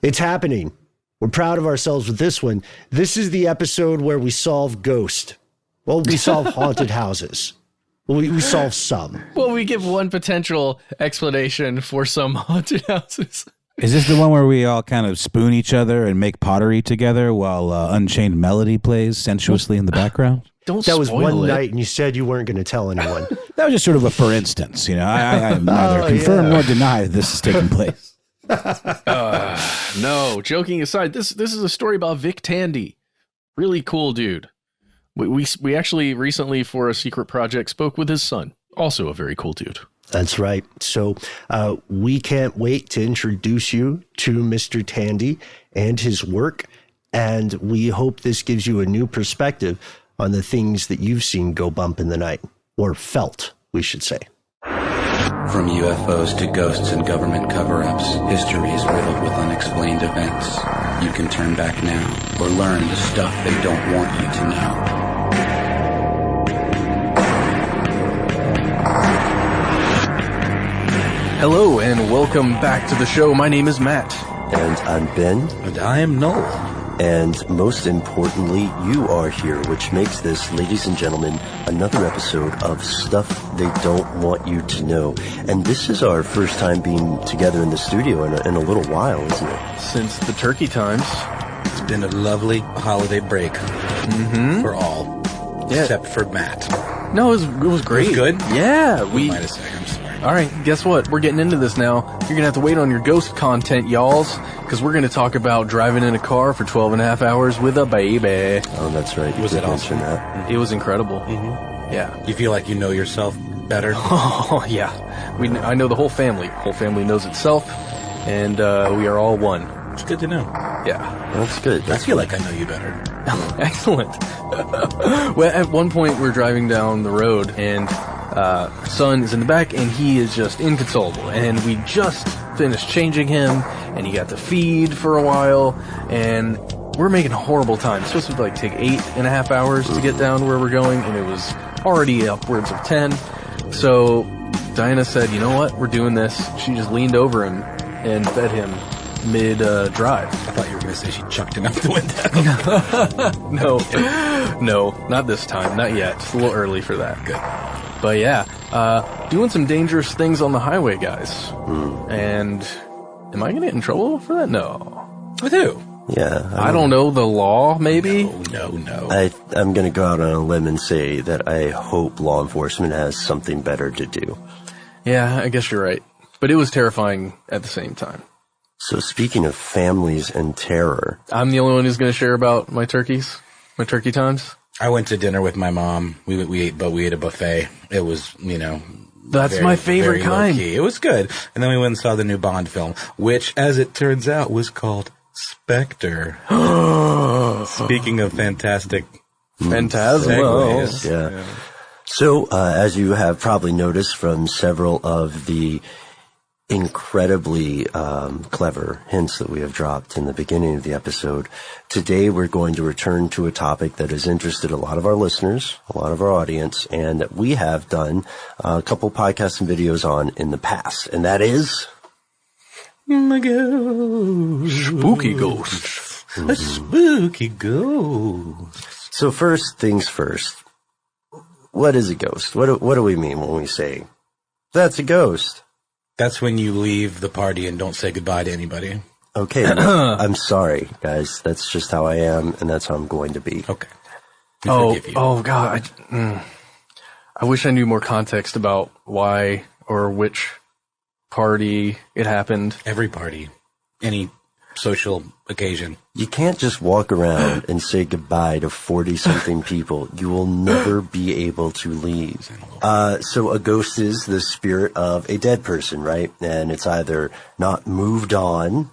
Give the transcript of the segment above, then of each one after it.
It's happening. We're proud of ourselves with this one. This is the episode where we solve ghosts. Well, we solve haunted houses. Well, we solve some. Well, we give one potential explanation for some haunted houses. Is this the one where we all kind of spoon each other and make pottery together while Unchained Melody plays sensuously in the background? That was one night, and you said you weren't going to tell anyone. That was just sort of a for instance. You know, I neither confirm nor deny that this is taking place. No, joking aside, this is a story about Vic Tandy. Really cool dude. We actually recently, for a secret project, spoke with his son. Also a very cool dude. That's right. So we can't wait to introduce you to Mr. Tandy and his work. And we hope this gives you a new perspective on the things that you've seen go bump in the night, or felt, we should say. From UFOs to ghosts and government cover-ups, history is riddled with unexplained events. You can turn back now or learn the stuff they don't want you to know. Hello and welcome back to the show. My name is Matt. And I'm Ben. And I am Noel. And most importantly, you are here, which makes this, ladies and gentlemen, another episode of Stuff They Don't Want You to Know. And this is our first time being together in the studio in a little while, isn't it? Since the turkey times. It's been a lovely holiday break for all, except for Matt. No, it was great. It was good? Yeah. Wait a second, I'm sorry. All right, guess what? We're getting into this now. You're going to have to wait on your ghost content, y'alls, because we're going to talk about driving in a car for 12 and a half hours with a baby. Oh, that's right. Was it awesome? That. It was incredible. Yeah. You feel like you know yourself better? Oh, yeah. I know the whole family. The whole family knows itself, and we are all one. It's good to know. Yeah. That's good. I feel like I know you better. Excellent. Well, at one point, we're driving down the road, and son is in the back, and he is just inconsolable. And we just finished changing him, and he got to feed for a while, and we're making a horrible time. It's supposed to take 8.5 hours to get down where we're going, and it was already upwards of 10. So Diana said, you know what, we're doing this. She just leaned over him and fed him mid-drive. I thought you were going to say she chucked him out the window. No, not this time. Not yet. It's a little early for that. Good. But yeah, doing some dangerous things on the highway, guys. And am I going to get in trouble for that? No. With who? Yeah. I don't know. The law, maybe? No. I'm going to go out on a limb and say that I hope law enforcement has something better to do. Yeah, I guess you're right. But it was terrifying at the same time. So speaking of families and terror, I'm the only one who's going to share about my turkey times. I went to dinner with my mom. We ate a buffet. It was, That's my favorite kind. It was good. And then we went and saw the new Bond film, which, as it turns out, was called Spectre. Speaking of fantastic segues. Yeah. So, as you have probably noticed from several of the incredibly clever hints that we have dropped in the beginning of the episode, today we're going to return to a topic that has interested a lot of our listeners, a lot of our audience, and that we have done a couple podcasts and videos on in the past, and that is spooky ghosts. A spooky ghost. So first things first, what is a ghost? What do we mean when we say that's a ghost? That's when you leave the party and don't say goodbye to anybody. Okay, I'm sorry, guys. That's just how I am, and that's how I'm going to be. Okay. Oh, God. I wish I knew more context about why or which party it happened. Every party. Any social occasion. You can't just walk around and say goodbye to 40-something people. You will never be able to leave. So a ghost is the spirit of a dead person, right? And it's either not moved on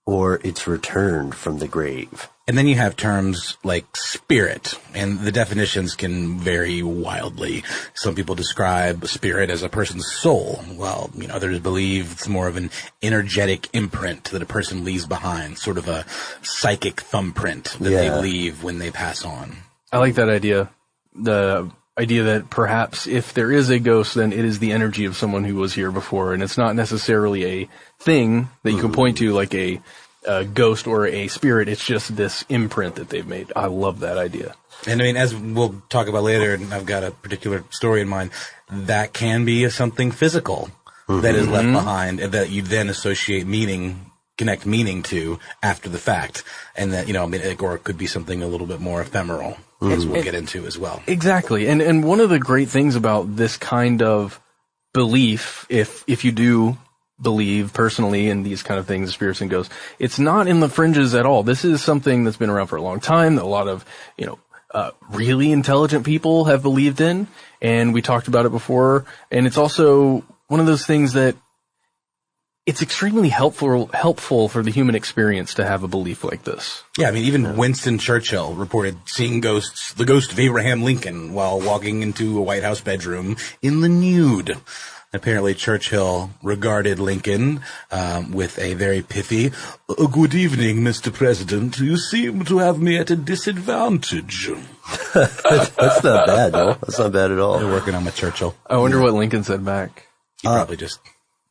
or it's returned from the grave. And then you have terms like spirit, and the definitions can vary wildly. Some people describe spirit as a person's soul, while others believe it's more of an energetic imprint that a person leaves behind, sort of a psychic thumbprint that they leave when they pass on. I like that idea. The idea that perhaps if there is a ghost, then it is the energy of someone who was here before, and it's not necessarily a thing that you can point to, like a a ghost or a spirit. It's just this imprint that they've made. I love that idea. And I mean, as we'll talk about later, and I've got a particular story in mind, that can be something physical that is left behind and that you then associate meaning, connect meaning to after the fact. And that, I mean, or it could be something a little bit more ephemeral, as we'll get into as well. Exactly. And one of the great things about this kind of belief, if you do believe personally in these kind of things, spirits and ghosts, it's not in the fringes at all. This is something that's been around for a long time that a lot of, really intelligent people have believed in, and we talked about it before. And it's also one of those things that it's extremely helpful for the human experience to have a belief like this. Yeah, I mean, even Winston Churchill reported seeing the ghost of Abraham Lincoln while walking into a White House bedroom in the nude. Apparently, Churchill regarded Lincoln with a very pithy, "Good evening, Mr. President. You seem to have me at a disadvantage." That's not bad, though. That's not bad at all. They're working on my Churchill. I wonder what Lincoln said back. He probably just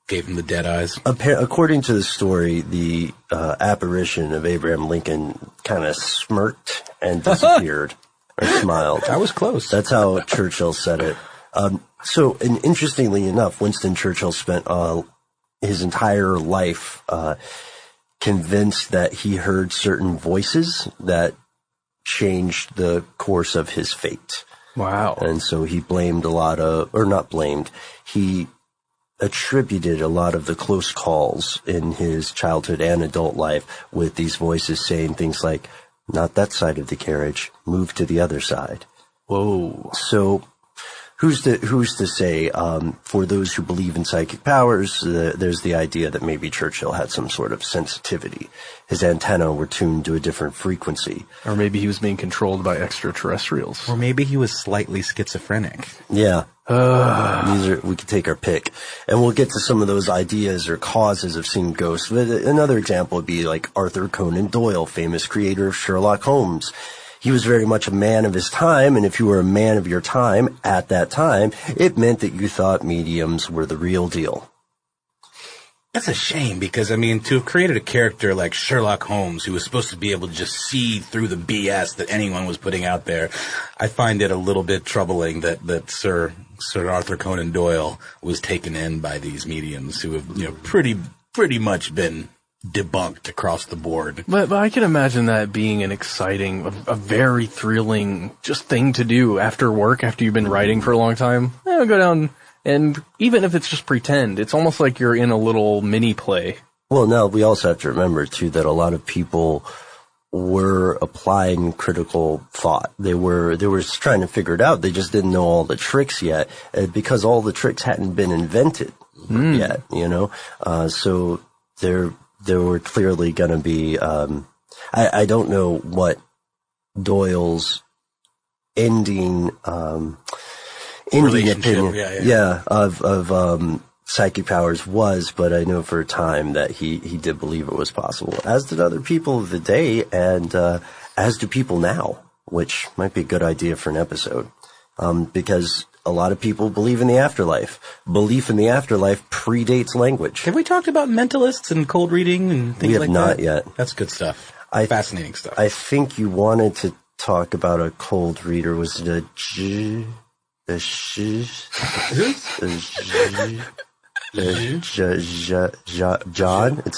gave him the dead eyes. According to the story, the apparition of Abraham Lincoln kind of smirked and disappeared, or smiled. I was close. That's how Churchill said it. And interestingly enough, Winston Churchill spent his entire life convinced that he heard certain voices that changed the course of his fate. Wow. And so he blamed he attributed a lot of the close calls in his childhood and adult life with these voices saying things like, "Not that side of the carriage, move to the other side." Whoa. So who's to say, for those who believe in psychic powers, there's the idea that maybe Churchill had some sort of sensitivity. His antennae were tuned to a different frequency. Or maybe he was being controlled by extraterrestrials. Or maybe he was slightly schizophrenic. Yeah. We could take our pick. And we'll get to some of those ideas or causes of seeing ghosts. But another example would be like Arthur Conan Doyle, famous creator of Sherlock Holmes. He was very much a man of his time, and if you were a man of your time at that time, it meant that you thought mediums were the real deal. That's a shame because, I mean, to have created a character like Sherlock Holmes who was supposed to be able to just see through the BS that anyone was putting out there, I find it a little bit troubling that Sir Arthur Conan Doyle was taken in by these mediums who have, pretty much been debunked across the board. But I can imagine that being an exciting, a very thrilling just thing to do after work, after you've been writing for a long time. Go down, and even if it's just pretend, it's almost like you're in a little mini play. Well, now we also have to remember too that a lot of people were applying critical thought. They were trying to figure it out. They just didn't know all the tricks yet, because all the tricks hadn't been invented yet. So there were clearly going to be, I don't know what Doyle's ending opinion, of psychic powers was, but I know for a time that he did believe it was possible, as did other people of the day, and as do people now, which might be a good idea for an episode, because a lot of people believe in the afterlife. Belief in the afterlife predates language. Have we talked about mentalists and cold reading and things like that? We have not yet. That's good stuff. Fascinating stuff. I think you wanted to talk about a cold reader. Was it John? It's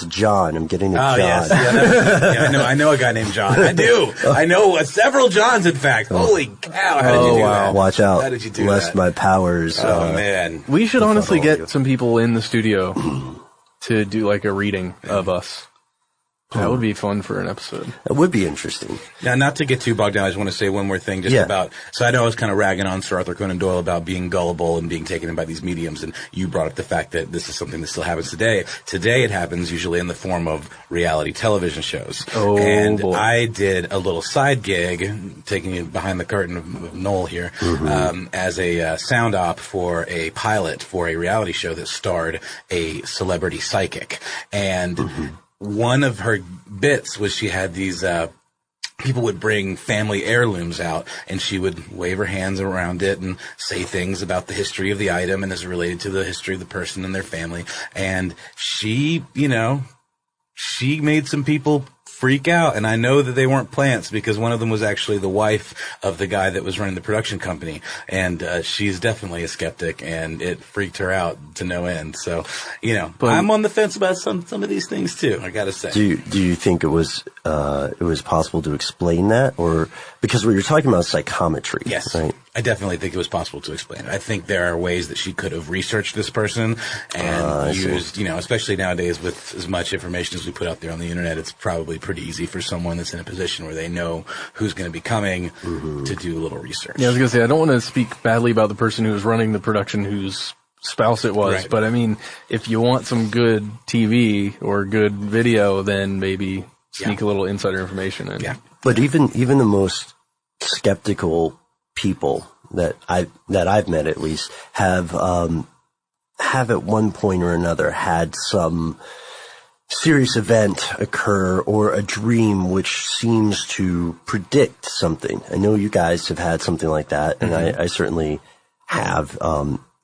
John. I'm getting a John. Yes. Yeah, I know a guy named John. I do. I know several Johns, in fact. Holy cow. How did you do that? Watch out. How did you do lest that? my powers. Man. We should honestly get some people in the studio to do like a reading of us. That would be fun for an episode. It would be interesting. Now, not to get too bogged down, I just want to say one more thing about, so I know I was kind of ragging on Sir Arthur Conan Doyle about being gullible and being taken in by these mediums, and you brought up the fact that this is something that still happens today. Today it happens usually in the form of reality television shows. And boy. I did a little side gig, taking it behind the curtain of Noel here, as a sound op for a pilot for a reality show that starred a celebrity psychic. And one of her bits was she had these people would bring family heirlooms out, and she would wave her hands around it and say things about the history of the item and as related to the history of the person and their family. And she, she made some people freak out, and I know that they weren't plants because one of them was actually the wife of the guy that was running the production company, and she's definitely a skeptic, and it freaked her out to no end. So, but I'm on the fence about some of these things too, I gotta say. Do you think it was possible to explain that, or because what you're talking about is psychometry? Yes, right? I definitely think it was possible to explain it. I think there are ways that she could have researched this person and used, especially nowadays with as much information as we put out there on the internet, it's probably pretty easy for someone that's in a position where they know who's going to be coming to do a little research. Yeah, I was going to say, I don't want to speak badly about the person who was running the production whose spouse it was, but I mean, if you want some good TV or good video, then maybe sneak a little insider information in. Yeah. But even the most skeptical people that I've met, at least, have at one point or another had some serious event occur or a dream which seems to predict something. I know you guys have had something like that, and I certainly have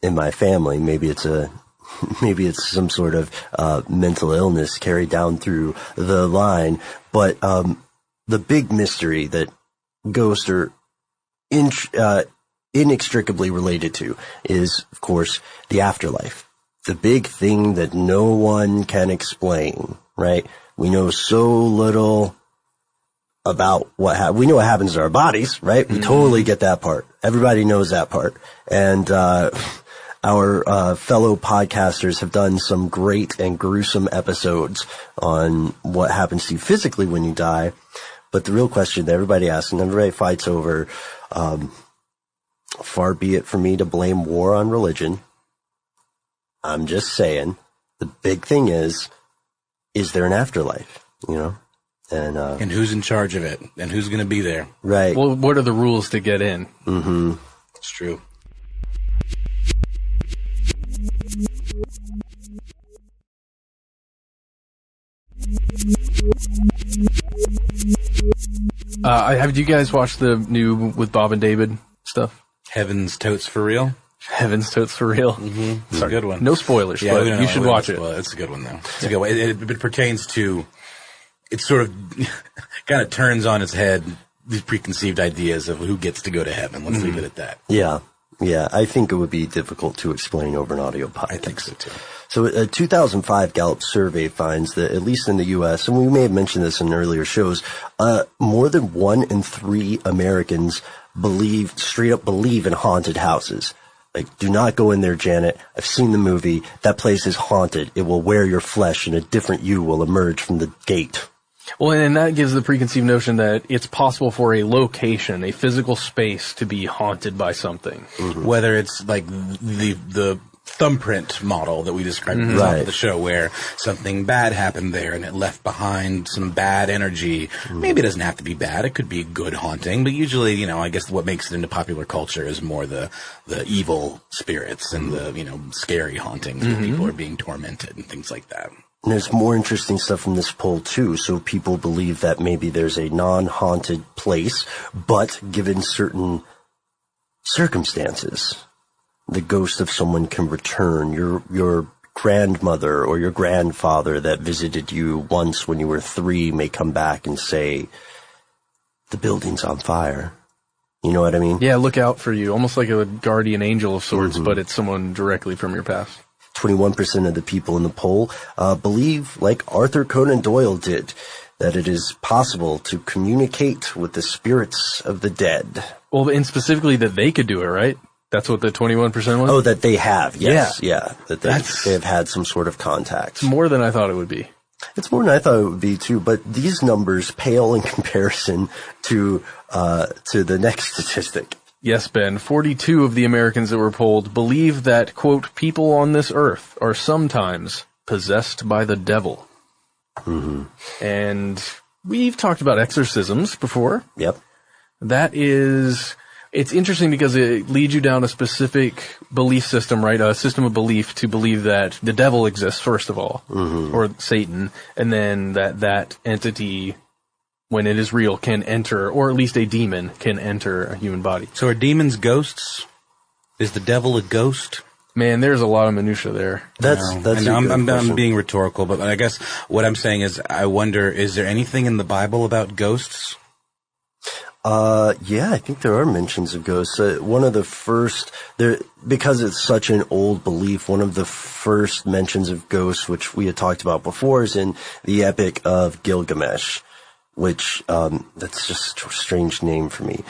in my family. Maybe it's some sort of mental illness carried down through the line, but the big mystery that ghosts are inextricably related to is, of course, the afterlife. The big thing that no one can explain, right? We know so little about we know what happens to our bodies, right? We totally get that part. Everybody knows that part. And our fellow podcasters have done some great and gruesome episodes on what happens to you physically when you die. But the real question that everybody asks and everybody fights over, far be it for me to blame war on religion. I'm just saying, the big thing is there an afterlife, And who's in charge of it, and who's going to be there. Right. Well, what are the rules to get in? Mm-hmm. It's true. Have you guys watched the new with Bob and David stuff? Heaven's Totes for Real? Heaven's Totes for Real. Mm-hmm. It's a good one. No spoilers, but you should watch it. It's a good one, though. It's a good one. It pertains to, it sort of kind of turns on its head these preconceived ideas of who gets to go to heaven. Let's leave it at that. Yeah. Yeah. I think it would be difficult to explain over an audio podcast. I think so, too. So a 2005 Gallup survey finds that, at least in the U.S., and we may have mentioned this in earlier shows, more than 1 in 3 Americans straight up believe in haunted houses. Like, do not go in there, Janet. I've seen the movie. That place is haunted. It will wear your flesh and a different you will emerge from the gate. Well, and that gives the preconceived notion that it's possible for a location, a physical space, to be haunted by something. Mm-hmm. Whether it's like the thumbprint model that we described at the top of the show, where something bad happened there and it left behind some bad energy. Maybe it doesn't have to be bad. It could be a good haunting, but usually, I guess what makes it into popular culture is more the evil spirits and the, scary hauntings where people are being tormented and things like that. And there's more interesting stuff from this poll, too. So people believe that maybe there's a non-haunted place, but given certain circumstances, the ghost of someone can return. Your grandmother or your grandfather that visited you once when you were 3 may come back and say, the building's on fire. You know what I mean? Yeah, look out for you. Almost like a guardian angel of sorts, but it's someone directly from your past. 21% of the people in the poll believe, like Arthur Conan Doyle did, that it is possible to communicate with the spirits of the dead. Well, and specifically that they could do it, right? That's what the 21% was? Oh, that they have, yes. Yeah. That they have had some sort of contact. It's more than I thought it would be. It's more than I thought it would be, too, but these numbers pale in comparison to the next statistic. Yes, Ben. 42 of the Americans that were polled believe that, quote, people on this earth are sometimes possessed by the devil. Mm-hmm. And we've talked about exorcisms before. Yep. It's interesting because it leads you down a specific belief system, right? A system of belief to believe that the devil exists, first of all, or Satan, and then that entity, when it is real, can enter, or at least a demon can enter a human body. So are demons ghosts? Is the devil a ghost? Man, there's a lot of minutia there. I'm being rhetorical, but I guess what I'm saying is, I wonder, is there anything in the Bible about ghosts? Yeah, I think there are mentions of ghosts. One of the first, because it's such an old belief, one of the first mentions of ghosts, which we had talked about before, is in the Epic of Gilgamesh, which, that's just a strange name for me,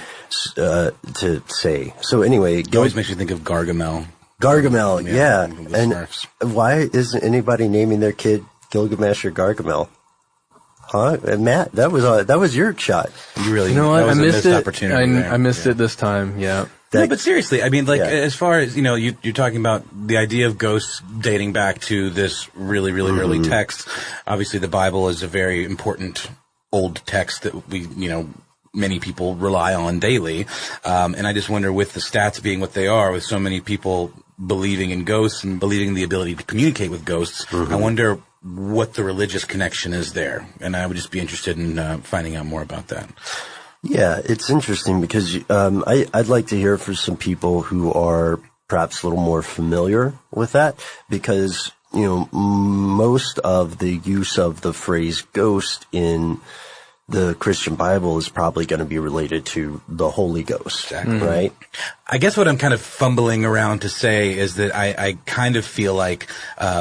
to say. So anyway, It always makes you think of Gargamel. Gargamel, yeah. And why isn't anybody naming their kid Gilgamesh or Gargamel? Huh? And Matt, that was your shot. You really, you know what? I missed it. I missed it this time. Yeah. No, but seriously, I mean, as far as, you're talking about the idea of ghosts dating back to this really, really early text. Obviously, the Bible is a very important old text that we, many people rely on daily. And I just wonder, with the stats being what they are, with so many people believing in ghosts and believing the ability to communicate with ghosts, I wonder what the religious connection is there. And I would just be interested in finding out more about that. Yeah, it's interesting because I'd like to hear from some people who are perhaps a little more familiar with that, because, most of the use of the phrase ghost in the Christian Bible is probably going to be related to the Holy Ghost, right? I guess what I'm kind of fumbling around to say is that I kind of feel like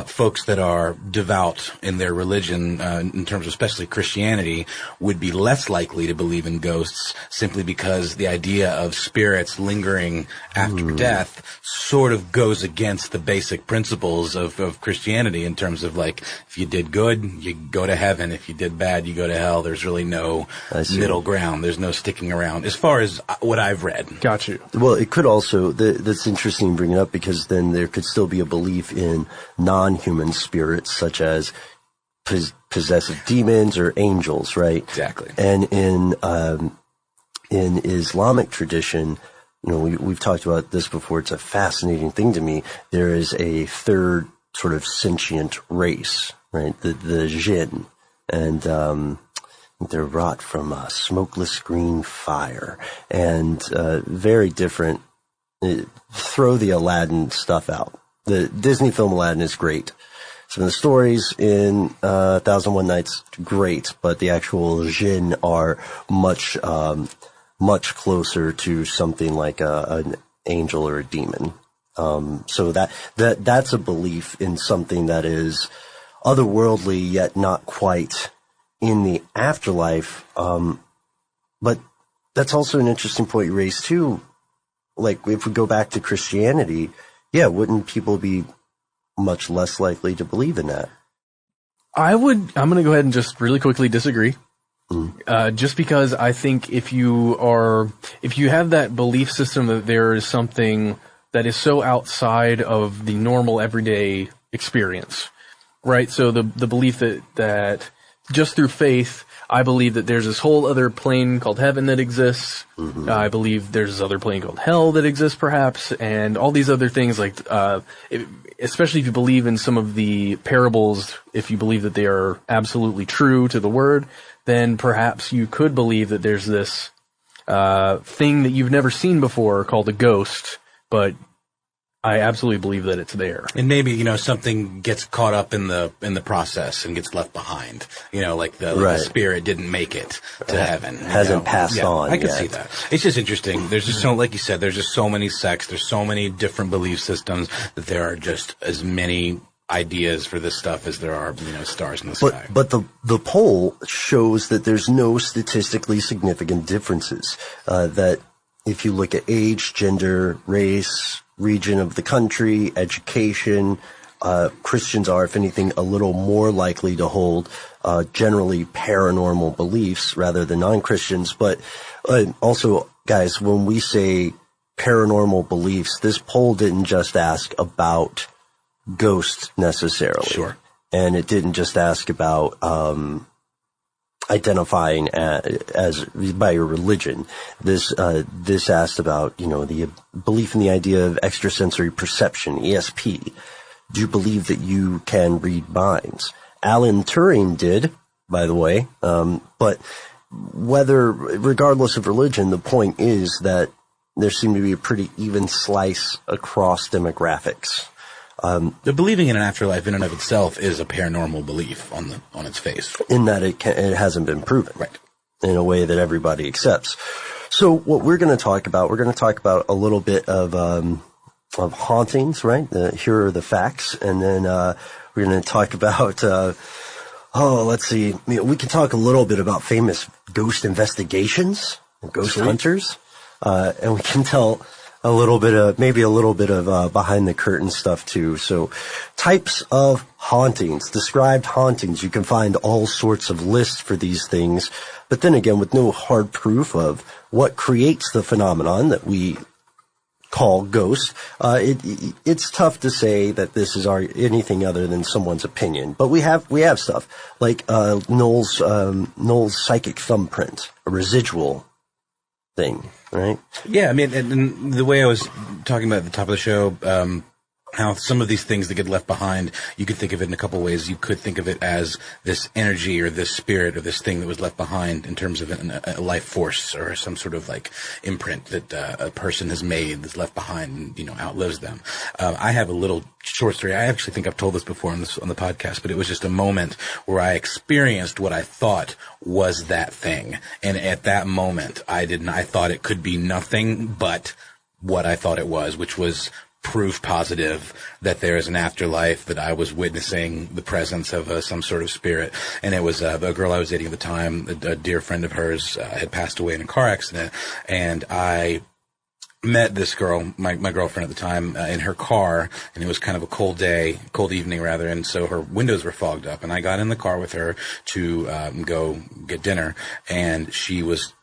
folks that are devout in their religion, in terms of especially Christianity, would be less likely to believe in ghosts, simply because the idea of spirits lingering after death sort of goes against the basic principles of Christianity, in terms of, like, if you did good, you go to heaven. If you did bad, you go to hell. There's really no middle ground. There's no sticking around, as far as what I've read. Got you. Well, it could also, that's interesting bringing it up, because then there could still be a belief in non-human spirits, such as possessive demons or angels, right? Exactly. And in Islamic tradition, we've talked about this before, it's a fascinating thing to me. There is a third sort of sentient race, right? The jinn. And they're wrought from smokeless green fire, and very different. Throw the Aladdin stuff out. The Disney film Aladdin is great. Some of the stories in 1001 Nights, great, but the actual jinn are much closer to something like an angel or a demon. So that's a belief in something that is otherworldly, yet not quite in the afterlife. But that's also an interesting point you raised too. Like, if we go back to Christianity, wouldn't people be much less likely to believe in that? I'm going to go ahead and just really quickly disagree. Just because I think if you have that belief system that there is something that is so outside of the normal everyday experience, right? So the belief that just through faith, I believe that there's this whole other plane called heaven that exists. I believe there's this other plane called hell that exists, perhaps, and all these other things, like, especially if you believe in some of the parables, if you believe that they are absolutely true to the word, then perhaps you could believe that there's this thing that you've never seen before called a ghost, but I absolutely believe that it's there. And maybe, something gets caught up in the process and gets left behind. Like the spirit didn't make it to heaven. Hasn't passed on. I can see that. It's just interesting. There's just like you said, there's just so many sects, there's so many different belief systems, that there are just as many ideas for this stuff as there are, stars in the sky. But the poll shows that there's no statistically significant differences. That if you look at age, gender, race, region of the country, education, Christians are, if anything, a little more likely to hold generally paranormal beliefs rather than non-Christians. But also, guys, when we say paranormal beliefs, this poll didn't just ask about ghosts necessarily. Sure. And it didn't just ask about identifying as by your religion. This asked about, the belief in the idea of extrasensory perception, ESP. Do you believe that you can read minds? Alan Turing did, by the way. But regardless of religion, the point is that there seemed to be a pretty even slice across demographics. The believing in an afterlife in and of itself is a paranormal belief on its face. In that it hasn't been proven. Right. In a way that everybody accepts. So what we're going to talk about a little bit of hauntings, right? Here are the facts. And then, we're going to talk about, let's see. We can talk a little bit about famous ghost investigations, ghost hunters. And we can tell maybe a little bit of behind the curtain stuff too. So types of hauntings, described hauntings. You can find all sorts of lists for these things. But then again, with no hard proof of what creates the phenomenon that we call ghost, it's tough to say that this is anything other than someone's opinion. But we have stuff like Noel's psychic thumbprint, a residual thing, right? Yeah, I mean, and the way I was talking about at the top of the show, how some of these things that get left behind, you could think of it in a couple ways. You could think of it as this energy or this spirit or this thing that was left behind in terms of a life force or some sort of like imprint that a person has made that's left behind and, outlives them. I have a little short story. I actually think I've told this before on the podcast, but it was just a moment where I experienced what I thought was that thing. And at that moment, I thought it could be nothing but what I thought it was, which was proof positive that there is an afterlife, that I was witnessing the presence of some sort of spirit. And it was a girl I was dating at the time, a dear friend of hers, had passed away in a car accident. And I met this girl, my girlfriend at the time, in her car, and it was kind of a cold evening rather, and so her windows were fogged up. And I got in the car with her to go get dinner, and she was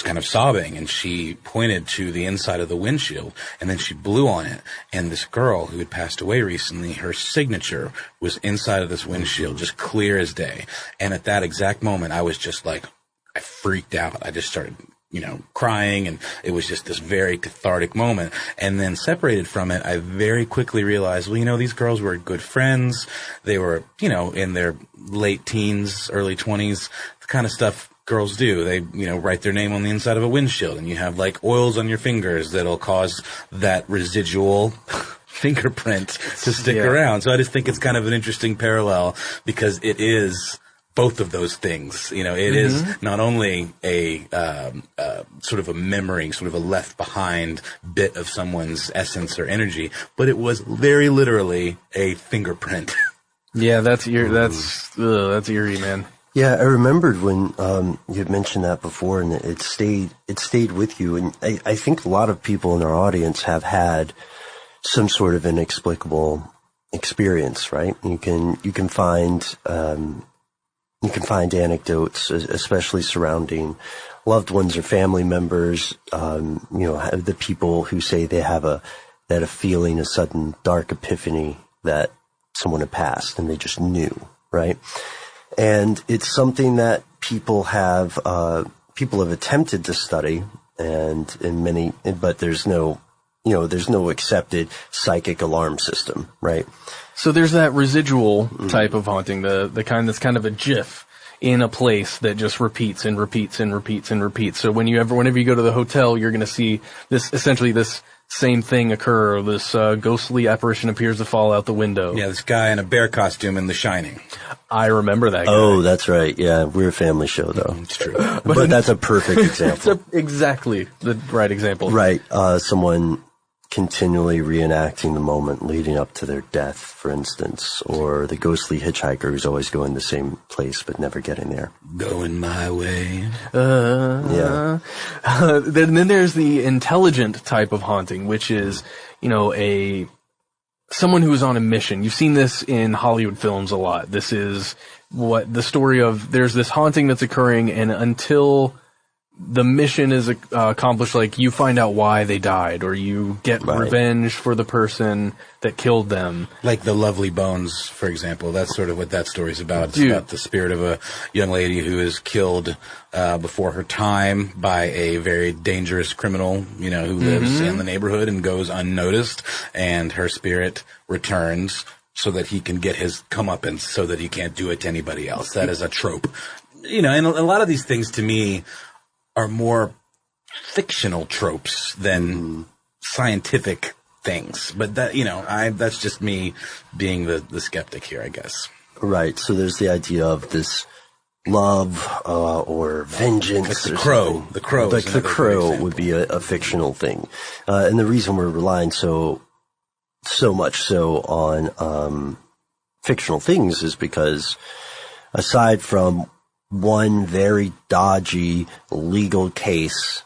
kind of sobbing, and she pointed to the inside of the windshield, and then she blew on it. And this girl who had passed away recently, her signature was inside of this windshield, just clear as day. And at that exact moment, I was just like, I freaked out. I just started, crying, and it was just this very cathartic moment. And then separated from it, I very quickly realized, these girls were good friends. They were, in their late teens, early 20s, the kind of stuff girls do. They, write their name on the inside of a windshield, and you have like oils on your fingers that'll cause that residual fingerprint to stick around. So I just think it's kind of an interesting parallel, because it is both of those things. It is not only a sort of a memory, sort of a left behind bit of someone's essence or energy, but it was very literally a fingerprint. Yeah, that's eerie, man. Yeah, I remembered when you had mentioned that before, and it stayed with you. And I think a lot of people in our audience have had some sort of inexplicable experience, right? You can find anecdotes, especially surrounding loved ones or family members. The people who say they had a feeling, a sudden dark epiphany that someone had passed, and they just knew, right? And it's something that people have attempted to study, but there's no accepted psychic alarm system, right? So there's that residual type of haunting, the kind that's kind of a GIF in a place that just repeats and repeats and repeats and repeats. So whenever you go to the hotel, you're going to see this same thing occur. This ghostly apparition appears to fall out the window. Yeah, this guy in a bear costume in The Shining. I remember that guy. Oh, that's right. Yeah, we're a family show, though. It's true. but that's a perfect example. It's exactly the right example. Right. Someone continually reenacting the moment leading up to their death, for instance, or the ghostly hitchhiker who's always going the same place but never getting there. Going my way. Yeah. Then there's the intelligent type of haunting, which is, someone who is on a mission. You've seen this in Hollywood films a lot. This is what the story of, there's this haunting that's occurring, and until the mission is accomplished, like you find out why they died, or you get revenge for the person that killed them. Like The Lovely Bones, for example. That's sort of what that story's about. It's about the spirit of a young lady who is killed before her time by a very dangerous criminal, who lives in the neighborhood and goes unnoticed, and her spirit returns so that he can get his comeuppance, so that he can't do it to anybody else. That is a trope. And a lot of these things, to me, are more fictional tropes than scientific things. But that, that's just me being the skeptic here, I guess. Right. So there's the idea of this love or vengeance. Like the crow. The crow. Like the crow would be a fictional thing. And the reason we're relying so much so on fictional things is because aside from one very dodgy legal case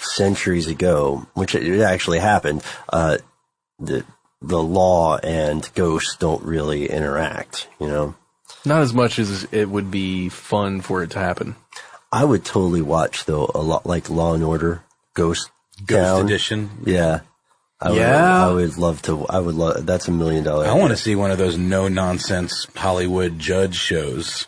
centuries ago, which it actually happened, the law and ghosts don't really interact, Not as much as it would be fun for it to happen. I would totally watch, though, a lot like Law and Order, Ghost Town. Edition. Yeah. I would love to. That's $1 million. I want to see one of those no-nonsense Hollywood judge shows,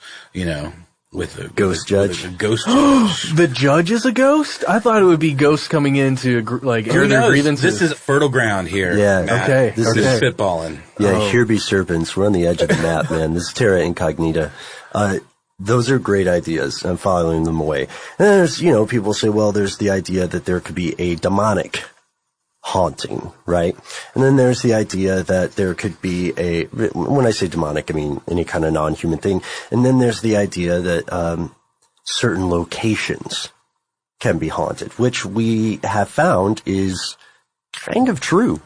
with a ghost judge. With a ghost judge. The judge is a ghost? I thought it would be ghosts coming in to air their grievances. This is fertile ground here. Yeah. Matt. Okay. This is spitballing. Yeah. Here be serpents. We're on the edge of the map, man. This is terra incognita. Those are great ideas. I'm following them away. And there's, people say, well, there's the idea that there could be a demonic haunting, right? And then there's the idea that there could be when I say demonic, I mean any kind of non-human thing. And then there's the idea that certain locations can be haunted, which we have found is kind of true.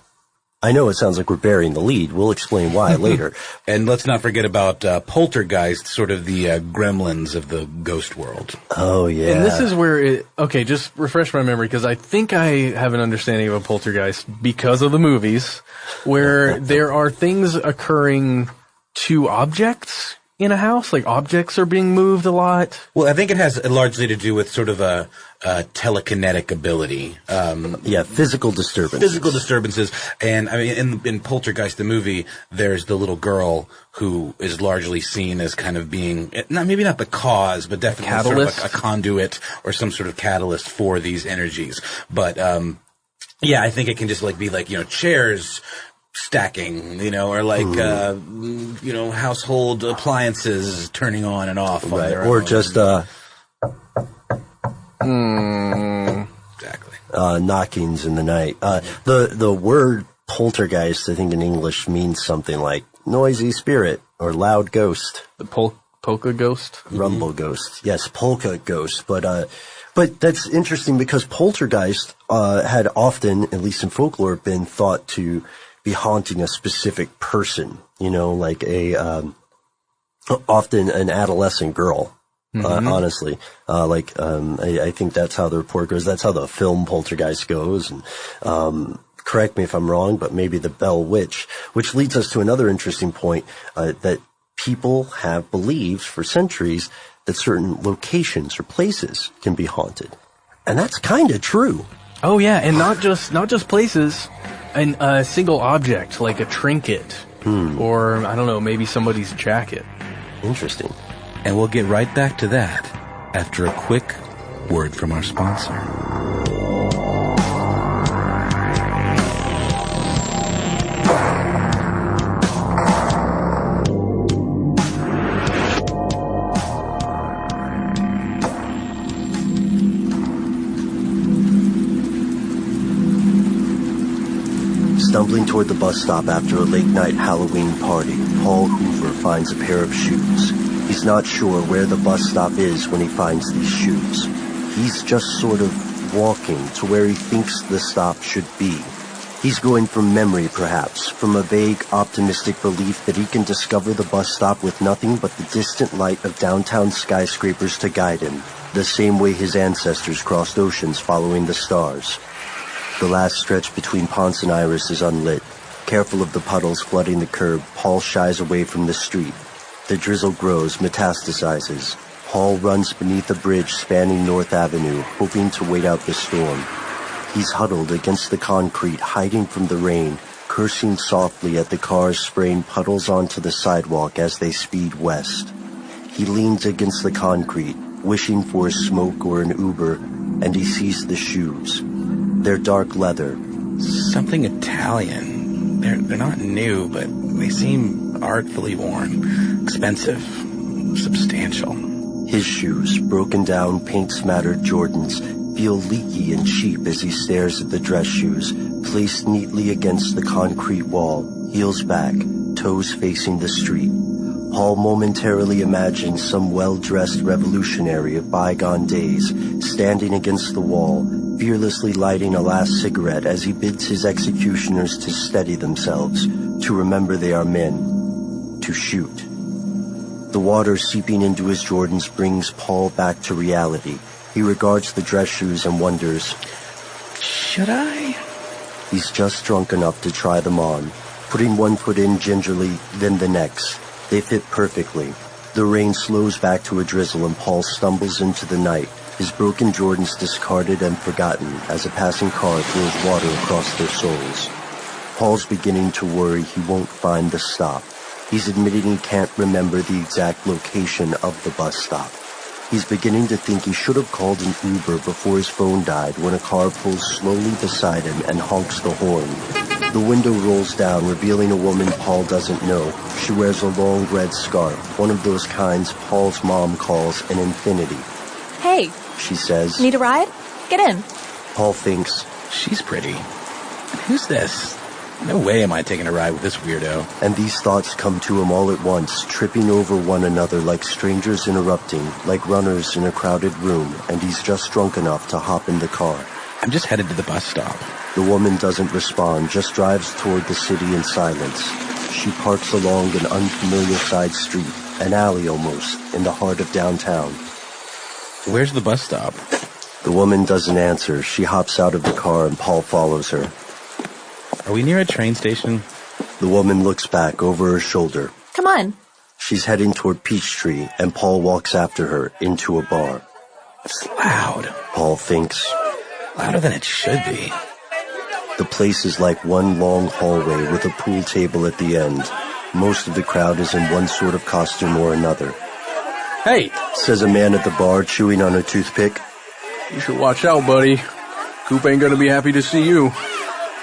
I know it sounds like we're burying the lead. We'll explain why later. And let's not forget about poltergeist, sort of the gremlins of the ghost world. Oh, yeah. And this is where just refresh my memory, because I think I have an understanding of a poltergeist because of the movies, where there are things occurring to objects in a house, like objects are being moved a lot. Well, I think it has largely to do with sort of a telekinetic ability. Physical disturbances. Physical disturbances. And I mean, in Poltergeist, the movie, there's the little girl who is largely seen as kind of being, maybe not the cause, but definitely sort of like a conduit or some sort of catalyst for these energies. But, I think it can just be chairs stacking, or household appliances turning on and off. Right. Or just, exactly. Knockings in the night. The word poltergeist, I think in English, means something like noisy spirit or loud ghost. The polka ghost? Rumble ghost. Yes, polka ghost. But that's interesting because poltergeist, had often, at least in folklore, been thought to be haunting a specific person, like often an adolescent girl. Honestly, I think that's how the report goes. That's how the film Poltergeist goes. And, correct me if I'm wrong, but maybe the Bell Witch, which leads us to another interesting point, that people have believed for centuries that certain locations or places can be haunted. And that's kind of true. Oh yeah. And not just places, and a single object, like a trinket, or I don't know, maybe somebody's jacket. Interesting. And we'll get right back to that after a quick word from our sponsor. Stumbling toward the bus stop after a late-night Halloween party, Paul Hoover finds a pair of shoes. He's not sure where the bus stop is when he finds these shoes. He's just sort of walking to where he thinks the stop should be. He's going from memory, perhaps, from a vague, optimistic belief that he can discover the bus stop with nothing but the distant light of downtown skyscrapers to guide him, the same way his ancestors crossed oceans following the stars. The last stretch between Ponce and Iris is unlit. Careful of the puddles flooding the curb, Paul shies away from the street. The drizzle grows, metastasizes. Paul runs beneath a bridge spanning North Avenue, hoping to wait out the storm. He's huddled against the concrete, hiding from the rain, cursing softly at the cars spraying puddles onto the sidewalk as they speed west. He leans against the concrete, wishing for a smoke or an Uber, and he sees the shoes. They're dark leather. Something Italian. They're not new, but they seem artfully worn. Expensive. Substantial. His shoes, broken down, paint-smattered Jordans, feel leaky and cheap as he stares at the dress shoes, placed neatly against the concrete wall, heels back, toes facing the street. Paul momentarily imagines some well-dressed revolutionary of bygone days standing against the wall, fearlessly lighting a last cigarette as he bids his executioners to steady themselves, to remember they are men, to shoot. The water seeping into his Jordans brings Paul back to reality. He regards the dress shoes and wonders, should I? He's just drunk enough to try them on, putting one foot in gingerly, then the next. They fit perfectly. The rain slows back to a drizzle and Paul stumbles into the night, his broken Jordans discarded and forgotten as a passing car throws water across their soles. Paul's beginning to worry he won't find the stop. He's admitting he can't remember the exact location of the bus stop. He's beginning to think he should have called an Uber before his phone died when a car pulls slowly beside him and honks the horn. The window rolls down, revealing a woman Paul doesn't know. She wears a long red scarf, one of those kinds Paul's mom calls an infinity. Hey, she says. Need a ride? Get in. Paul thinks, she's pretty. Who's this? No way am I taking a ride with this weirdo. And these thoughts come to him all at once, tripping over one another like strangers interrupting, like runners in a crowded room, and he's just drunk enough to hop in the car. I'm just headed to the bus stop. The woman doesn't respond, just drives toward the city in silence. She parks along an unfamiliar side street, an alley almost, in the heart of downtown. Where's the bus stop? The woman doesn't answer. She hops out of the car and Paul follows her. Are we near a train station? The woman looks back over her shoulder. Come on. She's heading toward Peachtree, and Paul walks after her into a bar. It's loud. Paul thinks. Louder than it should be. The place is like one long hallway with a pool table at the end. Most of the crowd is in one sort of costume or another. Hey, says a man at the bar chewing on a toothpick. You should watch out, buddy. Coop ain't gonna be happy to see you.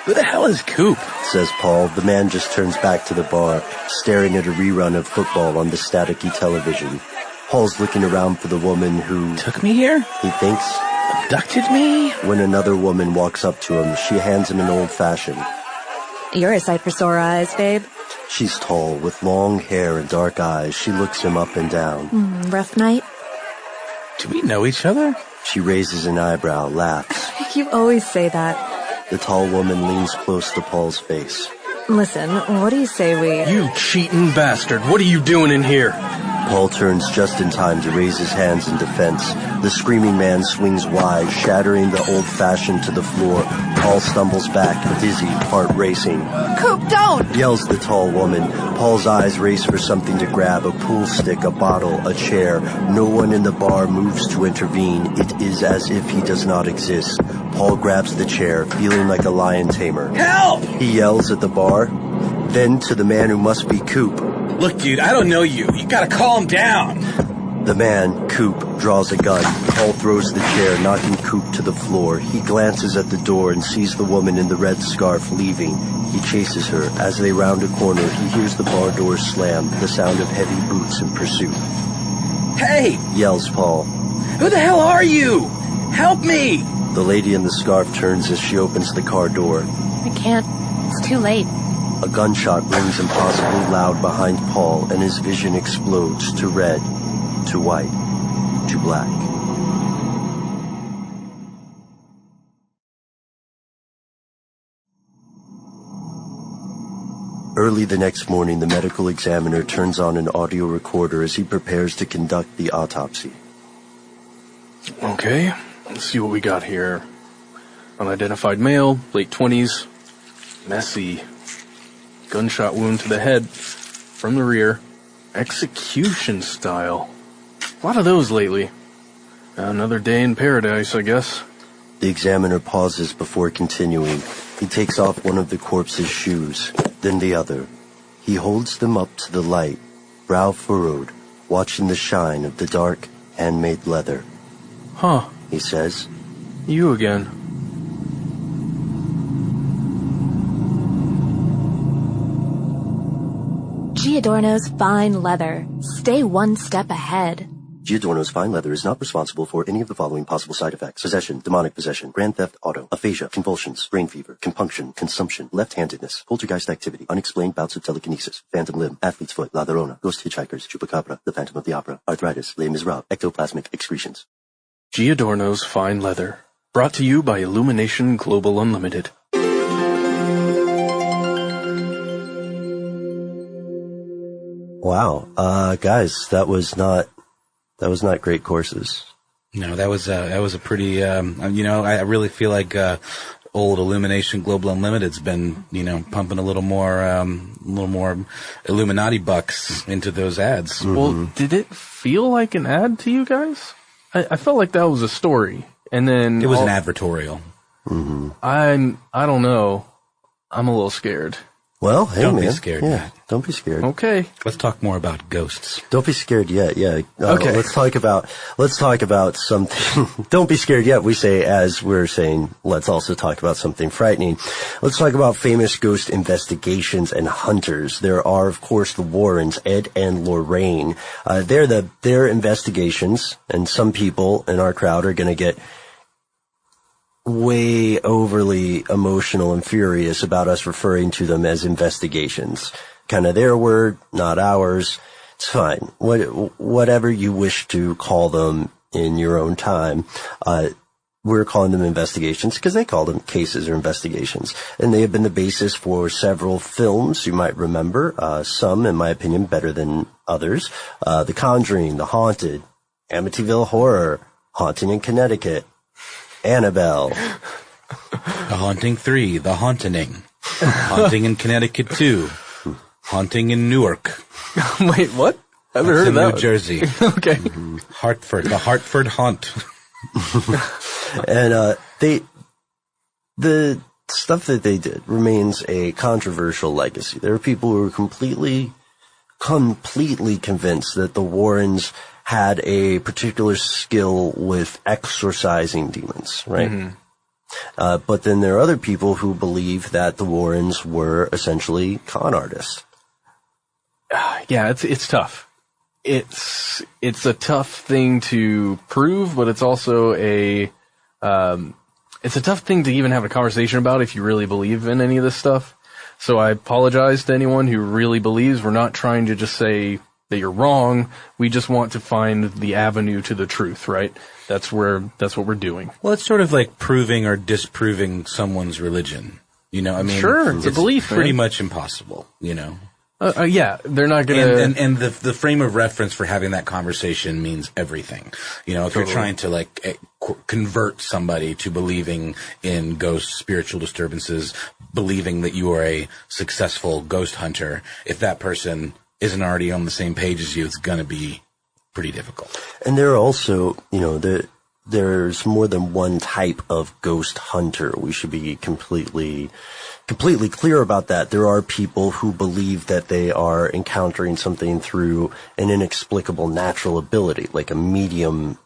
Who the hell is Coop? Says Paul. The man just turns back to the bar, staring at a rerun of football on the staticky television. Paul's looking around for the woman who... took me here? He thinks. Abducted me? When another woman walks up to him, she hands him an old-fashioned. You're a sight for sore eyes, babe. She's tall, with long hair and dark eyes. She looks him up and down. Rough night? Do we know each other? She raises an eyebrow, laughs. You always say that. The tall woman leans close to Paul's face. Listen, what do you say we... You cheating bastard. What are you doing in here? Paul turns just in time to raise his hands in defense. The screaming man swings wide, shattering the old-fashioned to the floor. Paul stumbles back, dizzy, heart racing. Coop, don't! Yells the tall woman. Paul's eyes race for something to grab, a pool stick, a bottle, a chair. No one in the bar moves to intervene. It is as if he does not exist. Paul grabs the chair, feeling like a lion tamer. Help! He yells at the bar. Then to the man who must be Coop. Look, dude, I don't know you. You gotta calm down. The man, Coop, draws a gun. Paul throws the chair, knocking Coop to the floor. He glances at the door and sees the woman in the red scarf leaving. He chases her. As they round a corner, he hears the bar door slam, the sound of heavy boots in pursuit. Hey! Yells Paul. Who the hell are you? Help me! The lady in the scarf turns as she opens the car door. I can't. It's too late. A gunshot rings impossibly loud behind Paul, and his vision explodes to red, to white, to black. Early the next morning, the medical examiner turns on an audio recorder as he prepares to conduct the autopsy. Okay, let's see what we got here. Unidentified male, late 20s, messy. Gunshot wound to the head from the rear. Execution style. A lot of those lately. Another day in paradise, I guess. The examiner pauses before continuing. He takes off one of the corpse's shoes, then the other. He holds them up to the light, brow furrowed, watching the shine of the dark, handmade leather. Huh. He says. You again. Giordano's fine leather. Stay one step ahead. Giordano's fine leather is not responsible for any of the following possible side effects: possession, demonic possession, grand theft auto, aphasia, convulsions, brain fever, compunction, consumption, left-handedness, poltergeist activity, unexplained bouts of telekinesis, phantom limb, athlete's foot, La Llorona, ghost hitchhikers, chupacabra, the Phantom of the Opera, arthritis, Les Miserables, ectoplasmic excretions. Giordano's fine leather. Brought to you by Illumination Global Unlimited. Wow. Guys, that was not great courses. No, that was a pretty, I really feel like, old Illumination Global Unlimited's been, pumping a little more Illuminati bucks into those ads. Mm-hmm. Well, did it feel like an ad to you guys? I felt like that was a story. And then it was an advertorial. Mm-hmm. I don't know. I'm a little scared. Well, hey, don't man. Be scared. Yeah, Matt. don't be scared. Okay. Let's talk more about ghosts. Don't be scared yet. Yeah. Okay. Let's talk about something. Don't be scared yet. We say as we're saying, let's also talk about something frightening. Let's talk about famous ghost investigations and hunters. There are, of course, the Warrens, Ed and Lorraine. Their investigations, and some people in our crowd are going to get way overly emotional and furious about us referring to them as investigations. Kind of their word, not ours. It's fine. Whatever you wish to call them in your own time. We're calling them investigations because they call them cases or investigations. And they have been the basis for several films you might remember. Some, in my opinion, better than others. The Conjuring, The Haunted, Amityville Horror, Haunting in Connecticut, Annabelle. The Haunting 3, The Haunting. Haunting in Connecticut 2. Haunting in Newark. Wait, what? I haven't heard of that. New Jersey. Okay. Hartford. The Hartford Haunt. And the stuff that they did remains a controversial legacy. There are people who are completely convinced that the Warrens had a particular skill with exorcising demons, right? Mm-hmm. But then there are other people who believe that the Warrens were essentially con artists. Yeah, it's tough. It's a tough thing to prove, but it's also it's a tough thing to even have a conversation about if you really believe in any of this stuff. So I apologize to anyone who really believes. We're not trying to just say that you're wrong. We just want to find the avenue to the truth, right? That's what we're doing. Well, it's sort of like proving or disproving someone's religion. Sure, it's a belief, pretty man. Much impossible, Yeah, they're not gonna. And the frame of reference for having that conversation means everything. If you're trying to convert somebody to believing in ghosts, spiritual disturbances, believing that you are a successful ghost hunter, if that person isn't already on the same page as you, it's going to be pretty difficult. And there are also, there's more than one type of ghost hunter. We should be completely clear about that. There are people who believe that they are encountering something through an inexplicable natural ability, like a medium,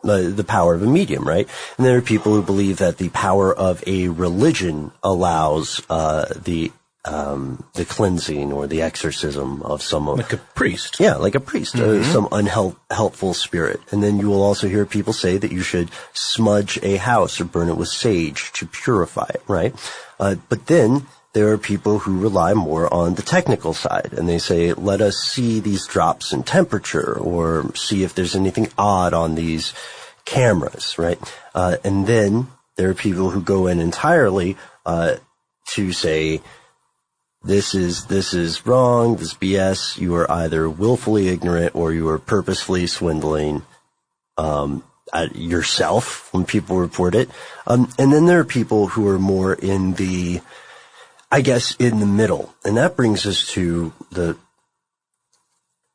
the power of a medium, right? And there are people who believe that the power of a religion allows the cleansing or the exorcism of someone. Like a priest. Yeah, like a priest, some unhelpful spirit. And then you will also hear people say that you should smudge a house or burn it with sage to purify it, right? But then there are people who rely more on the technical side, and they say, let us see these drops in temperature or see if there's anything odd on these cameras, right? And then there are people who go in entirely to say, this is wrong, this BS, you are either willfully ignorant or you are purposefully swindling yourself when people report it. And then there are people who are more in the middle. And that brings us to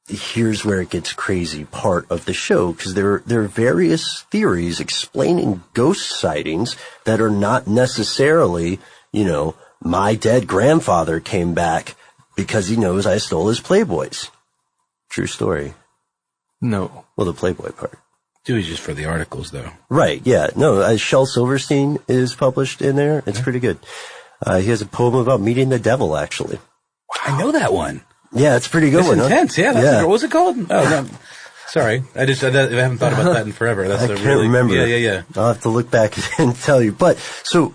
here's where it gets crazy part of the show, because there are various theories explaining ghost sightings that are not necessarily, my dead grandfather came back because he knows I stole his Playboys. True story. No. Well, the Playboy part. Do it just for the articles, though. Right, yeah. No, Shel Silverstein is published in there. It's pretty good. He has a poem about meeting the devil, actually. I know that one. Yeah, it's a pretty good one. It's intense, huh? yeah. What was it called? Oh, no. Sorry, I haven't thought about that in forever. That's I can't remember. Yeah. I'll have to look back and tell you. But so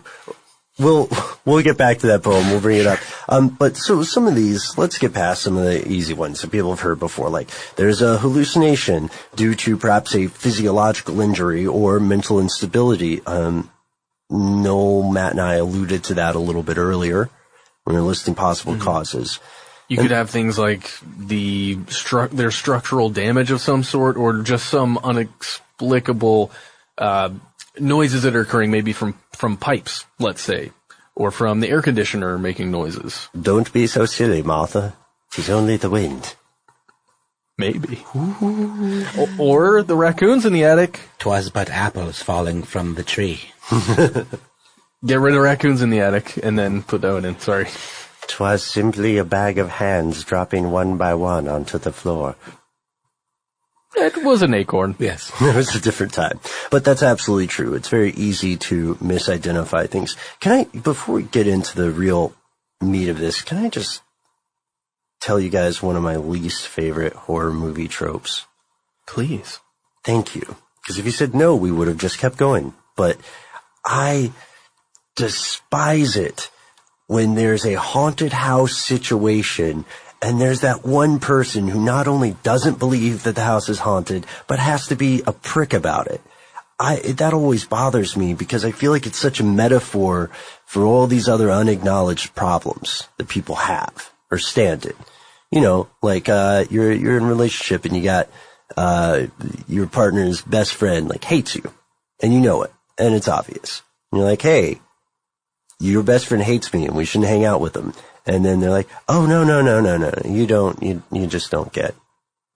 we'll get back to that poem. We'll bring it up. But so some of these, let's get past some of the easy ones that people have heard before. Like there's a hallucination due to perhaps a physiological injury or mental instability. Noel, Matt, and I alluded to that a little bit earlier when we were listing possible causes. You could have things like there's structural damage of some sort, or just some inexplicable noises that are occurring, maybe from pipes, let's say, or from the air conditioner making noises. Don't be so silly, Martha. 'Tis only the wind. Maybe. Or the raccoons in the attic. 'Twas but apples falling from the tree. Get rid of raccoons in the attic, and then put that one in. Sorry. 'Twas simply a bag of hands dropping one by one onto the floor. It was an acorn. Yes. It was a different time. But that's absolutely true. It's very easy to misidentify things. Before we get into the real meat of this, can I just tell you guys one of my least favorite horror movie tropes? Please. Thank you. Because if you said no, we would have just kept going. But I despise it when there's a haunted house situation and there's that one person who not only doesn't believe that the house is haunted, but has to be a prick about it. That always bothers me because I feel like it's such a metaphor for all these other unacknowledged problems that people have or stand in. You know, like, you're in a relationship and you got, your partner's best friend, like, hates you. And you know it. And it's obvious. And you're like, hey, your best friend hates me and we shouldn't hang out with him. And then they're like, oh, no. You just don't get